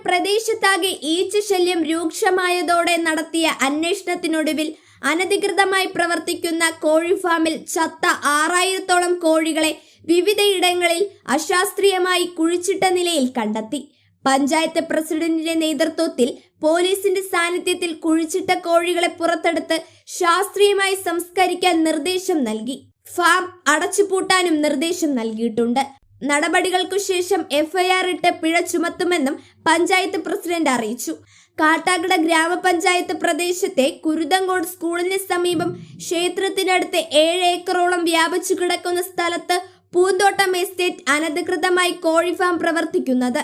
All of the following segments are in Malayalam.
പ്രദേശത്താകെ ഈച്ചശല്യം രൂക്ഷമായതോടെ നടത്തിയ അന്വേഷണത്തിനൊടുവിൽ അനധികൃതമായി പ്രവർത്തിക്കുന്ന കോഴി ഫാമിൽ ചത്ത 6000-ഓളം കോഴികളെ വിവിധയിടങ്ങളിൽ അശാസ്ത്രീയമായി കുഴിച്ചിട്ട നിലയിൽ കണ്ടെത്തി. പഞ്ചായത്ത് പ്രസിഡന്റിന്റെ നേതൃത്വത്തിൽ പോലീസിന്റെ സാന്നിധ്യത്തിൽ കുഴിച്ചിട്ട കോഴികളെ പുറത്തെടുത്ത് ശാസ്ത്രീയമായി സംസ്കരിക്കാൻ നിർദ്ദേശം നൽകി. ഫാം അടച്ചുപൂട്ടാനും നിർദ്ദേശം നൽകിയിട്ടുണ്ട്. നടപടികൾക്കു ശേഷം FIR ഇട്ട് പിഴ ചുമത്തുമെന്നും പഞ്ചായത്ത് പ്രസിഡന്റ് അറിയിച്ചു. കാട്ടാക്കട ഗ്രാമപഞ്ചായത്ത് പ്രദേശത്തെ കുരുതങ്കോട് സ്കൂളിന് സമീപം ക്ഷേത്രത്തിനടുത്ത് 7 ഏക്കറോളം വ്യാപിച്ചു കിടക്കുന്ന സ്ഥലത്ത് പൂന്തോട്ടം എസ്റ്റേറ്റ് അനധികൃതമായി കോഴി ഫാം പ്രവർത്തിക്കുന്നത്.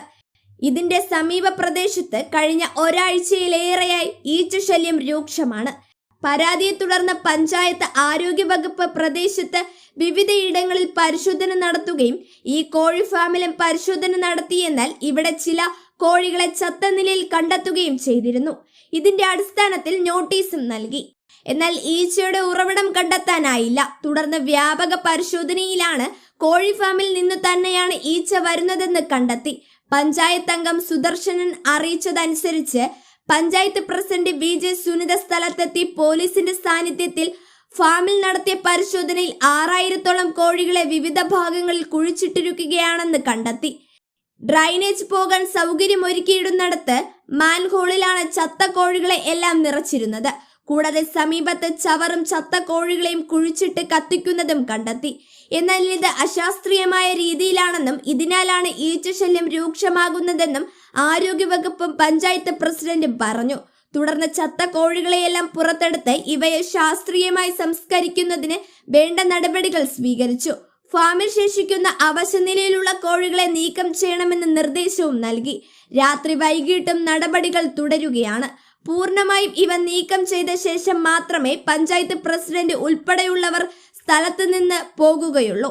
ഇതിന്റെ സമീപ പ്രദേശത്ത് കഴിഞ്ഞ ഒരാഴ്ചയിലേറെയായി ഈച്ചശല്യം രൂക്ഷമാണ്. പരാതിയെ തുടർന്ന് പഞ്ചായത്ത് ആരോഗ്യ വകുപ്പ് പ്രദേശത്ത് വിവിധയിടങ്ങളിൽ പരിശോധന നടത്തുകയും ഈ കോഴി ഫാമിലും പരിശോധന നടത്തിയെന്നാൽ ഇവിടെ ചില കോഴികളെ ചത്ത നിലയിൽ കണ്ടെത്തുകയും ചെയ്തിരുന്നു. ഇതിന്റെ അടിസ്ഥാനത്തിൽ നോട്ടീസും നൽകി. എന്നാൽ ഈച്ചയുടെ ഉറവിടം കണ്ടെത്താനായില്ല. തുടർന്ന് വ്യാപക പരിശോധനയിലാണ് കോഴി ഫാമിൽ നിന്ന് തന്നെയാണ് ഈച്ച വരുന്നതെന്ന് കണ്ടെത്തി. പഞ്ചായത്ത് അംഗം സുദർശനൻ അറിയിച്ചതനുസരിച്ച് പഞ്ചായത്ത് പ്രസിഡന്റ് VJ സുനിത സ്ഥലത്തെത്തി പോലീസിന്റെ സാന്നിധ്യത്തിൽ ഫാമിൽ നടത്തിയ പരിശോധനയിൽ 6000-ഓളം കോഴികളെ വിവിധ ഭാഗങ്ങളിൽ കുഴിച്ചിട്ടിരിക്കുകയാണെന്ന് കണ്ടെത്തി. ഡ്രൈനേജ് പോകാൻ സൗകര്യമൊരുക്കിയിടുന്നിടത്ത് മാൻഹോളിലാണ് ചത്ത കോഴികളെ എല്ലാം നിറച്ചിരുന്നത്. കൂടാതെ സമീപത്ത് ചവറും ചത്ത കോഴികളെയും കുഴിച്ചിട്ട് കത്തിക്കുന്നതും കണ്ടെത്തി. എന്നാൽ ഇത് അശാസ്ത്രീയമായ രീതിയിലാണെന്നും ഇതിനാലാണ് ഈച്ചശല്യം രൂക്ഷമാകുന്നതെന്നും ആരോഗ്യവകുപ്പും പഞ്ചായത്ത് പ്രസിഡന്റും പറഞ്ഞു. തുടർന്ന് ചത്ത കോഴികളെയെല്ലാം പുറത്തെടുത്ത് ഇവയെ ശാസ്ത്രീയമായി സംസ്കരിക്കുന്നതിന് വേണ്ട നടപടികൾ സ്വീകരിച്ചു. ഫാമിൽ ശേഷിക്കുന്ന അവശനിലയിലുള്ള കോഴികളെ നീക്കം ചെയ്യണമെന്ന് നിർദ്ദേശവും നൽകി. രാത്രി വൈകിട്ടും നടപടികൾ തുടരുകയാണ്. പൂർണ്ണമായും ഇവ നീക്കം ചെയ്ത ശേഷം മാത്രമേ പഞ്ചായത്ത് പ്രസിഡന്റ് ഉൾപ്പെടെയുള്ളവർ സ്ഥലത്ത് നിന്ന് പോകുകയുള്ളൂ.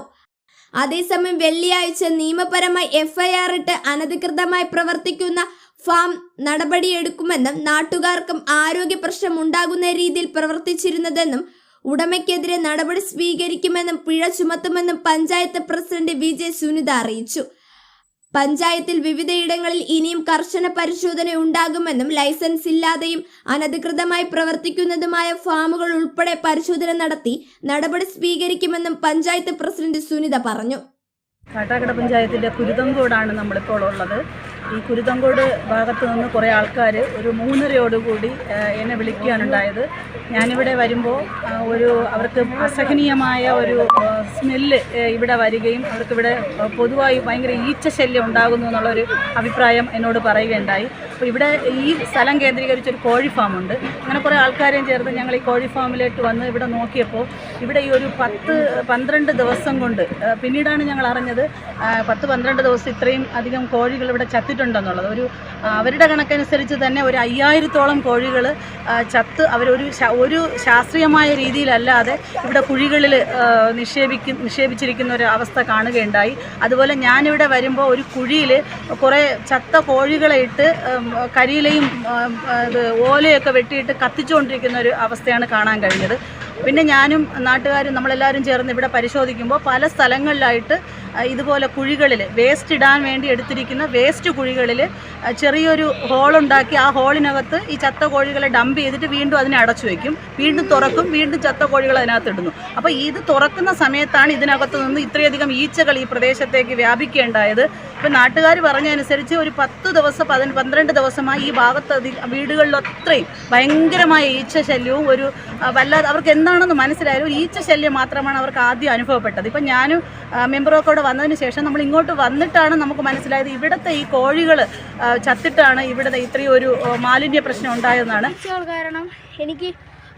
അതേസമയം വെള്ളിയാഴ്ച നിയമപരമായി FIR ഇട്ട് അനധികൃതമായി പ്രവർത്തിക്കുന്ന ഫാം നടപടിയെടുക്കുമെന്നും നാട്ടുകാർക്കും ആരോഗ്യ പ്രശ്നം ഉണ്ടാകുന്ന രീതിയിൽ പ്രവർത്തിച്ചിരുന്നതെന്നും ഉടമയ്ക്കെതിരെ നടപടി സ്വീകരിക്കുമെന്നും പിഴ ചുമത്തുമെന്നും പഞ്ചായത്ത് പ്രസിഡന്റ് VJ സുനിത അറിയിച്ചു. പഞ്ചായത്തിൽ വിവിധയിടങ്ങളിൽ ഇനിയും കർശന പരിശോധന ഉണ്ടാകുമെന്നും ലൈസൻസ് ഇല്ലാതെയും അനധികൃതമായി പ്രവർത്തിക്കുന്നതുമായ ഫാമുകൾ ഉൾപ്പെടെ പരിശോധന നടത്തി നടപടി സ്വീകരിക്കുമെന്നും പഞ്ചായത്ത് പ്രസിഡന്റ് സുനിത പറഞ്ഞു. കാട്ടാക്കട പഞ്ചായത്തിലെ കുരുതങ്കോടാണ് നമ്മളിപ്പോൾ ഉള്ളത്. ഈ കുരുതങ്കോട് ഭാഗത്ത് നിന്ന് കുറേ ആൾക്കാർ ഒരു 3:30 എന്നെ വിളിക്കുകയാണുണ്ടായത്. ഞാനിവിടെ വരുമ്പോൾ അവർക്ക് അസഹനീയമായ ഒരു സ്മെല്ല് ഇവിടെ വരികയും അവർക്കിവിടെ പൊതുവായി ഭയങ്കര ഈച്ചശല്യം ഉണ്ടാകുന്നു എന്നുള്ളൊരു അഭിപ്രായം എന്നോട് പറയുകയുണ്ടായി. അപ്പോൾ ഇവിടെ ഈ സ്ഥലം കേന്ദ്രീകരിച്ചൊരു കോഴി ഫാമുണ്ട്. അങ്ങനെ കുറേ ആൾക്കാരെയും ചേർത്ത് ഞങ്ങൾ ഈ കോഴി ഫാമിലേക്ക് വന്ന് ഇവിടെ നോക്കിയപ്പോൾ ഇവിടെ ഈ ഒരു 10-12 ദിവസം കൊണ്ട് പിന്നീടാണ് ഞങ്ങൾ അറിഞ്ഞത് 10-12 ദിവസം ഇത്രയും അധികം കോഴികൾ ഇവിടെ ചത്തിട്ടുണ്ടെന്നുള്ളത്. അവരുടെ കണക്കനുസരിച്ച് തന്നെ ഒരു 5000-ഓളം കോഴികൾ ചത്ത് ഒരു ശാസ്ത്രീയമായ രീതിയിലല്ലാതെ ഇവിടെ കുഴികളിൽ നിക്ഷേപിച്ചിരിക്കുന്ന ഒരു അവസ്ഥ കാണുകയുണ്ടായി. അതുപോലെ ഞാനിവിടെ വരുമ്പോൾ ഒരു കുഴിയിൽ കുറേ ചത്ത കോഴികളെ ഇട്ട് കരിയിലയും ഓലയൊക്കെ വെട്ടിയിട്ട് കത്തിച്ചുകൊണ്ടിരിക്കുന്ന ഒരു അവസ്ഥയാണ് കാണാൻ കഴിഞ്ഞത്. പിന്നെ ഞാനും നാട്ടുകാരും നമ്മളെല്ലാവരും ചേർന്ന് ഇവിടെ പരിശോധിക്കുമ്പോൾ പല സ്ഥലങ്ങളിലായിട്ട് ഇതുപോലെ കുഴികളിൽ വേസ്റ്റ് ഇടാൻ വേണ്ടി എടുത്തിരിക്കുന്ന വേസ്റ്റ് കുഴികളിൽ ചെറിയൊരു ഹോളുണ്ടാക്കി ആ ഹോളിനകത്ത് ഈ ചത്ത കോഴികളെ ഡംപ് ചെയ്തിട്ട് വീണ്ടും അതിനെ അടച്ചു വയ്ക്കും, വീണ്ടും തുറക്കും, വീണ്ടും ചത്ത കോഴികൾ അതിനകത്ത് ഇടുന്നു. അപ്പോൾ ഇത് തുറക്കുന്ന സമയത്താണ് ഇതിനകത്ത് നിന്ന് ഇത്രയധികം ഈച്ചകൾ ഈ പ്രദേശത്തേക്ക് വ്യാപിക്കേണ്ടായത്. ഇപ്പം നാട്ടുകാർ പറഞ്ഞതനുസരിച്ച് ഒരു 10 ദിവസം 12 ദിവസമായി ഈ ഭാഗത്ത് വീടുകളിലത്രയും ഭയങ്കരമായ ഈച്ചശല്യവും വല്ലാതെ അവർക്ക് എന്താണെന്ന് മനസ്സിലായാലും ഒരു ഈച്ചശല്യം മാത്രമാണ് അവർക്ക് ആദ്യം അനുഭവപ്പെട്ടത്. ഇപ്പം ഞാനും മെമ്പറൊക്കെ ഇവിടെ വന്നതിന് ശേഷം നമ്മൾ ഇങ്ങോട്ട് വന്നിട്ടാണ് നമുക്ക് മനസ്സിലായത് ഇവിടുത്തെ ഈ കോഴികൾ ചത്തിട്ടാണ് ഇവിടുത്തെ ഇത്രയും ഒരു മാലിന്യ പ്രശ്നം ഉണ്ടായതെന്നാണ്. കാരണം എനിക്ക്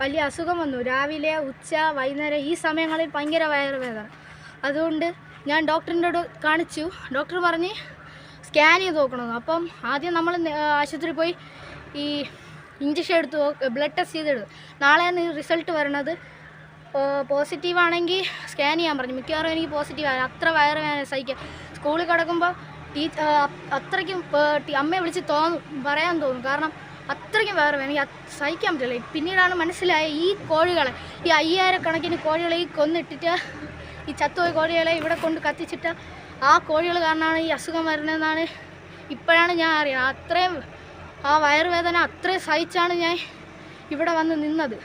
വലിയ അസുഖം വന്നു. രാവിലെ, ഉച്ച, വൈകുന്നേരം ഈ സമയങ്ങളിൽ ഭയങ്കര വയറുവേദന. അതുകൊണ്ട് ഞാൻ ഡോക്ടറിൻ്റെ കാണിച്ചു. ഡോക്ടർ പറഞ്ഞ് സ്കാൻ ചെയ്ത് നോക്കണമെന്ന്. അപ്പം ആദ്യം നമ്മൾ ആശുപത്രിയിൽ പോയി ഈ ഇഞ്ചക്ഷൻ എടുത്ത് ബ്ലഡ് ടെസ്റ്റ് ചെയ്തെടുത്തു. നാളെയാണ് റിസൾട്ട് വരണത്. പോസിറ്റീവാണെങ്കിൽ സ്കാൻ ചെയ്യാൻ പറഞ്ഞു. മിക്കവാറും എനിക്ക് പോസിറ്റീവാണ്. അത്ര വയറുവേദന സഹിക്കാം. സ്കൂളിൽ കിടക്കുമ്പോൾ അത്രയ്ക്കും അമ്മയെ വിളിച്ച് പറയാൻ തോന്നും. കാരണം അത്രയ്ക്കും വയറുവേദന എനിക്ക് സഹിക്കാൻ പറ്റില്ല. പിന്നീടാണ് മനസ്സിലായ ഈ കോഴികളെ, ഈ 5000 കണക്കിന് കോഴികളെ ഈ കൊന്നിട്ടിട്ട് ഈ ചത്തുപോയ കോഴികളെ ഇവിടെ കൊണ്ട് കത്തിച്ചിട്ട് ആ കോഴികൾ കാരണമാണ് ഈ അസുഖം വരുന്നതെന്നാണ് ഇപ്പോഴാണ് ഞാൻ അറിയുന്നത്. അത്രയും ആ വയറുവേദന അത്രയും സഹിച്ചാണ് ഞാൻ ഇവിടെ വന്ന് നിന്നത്.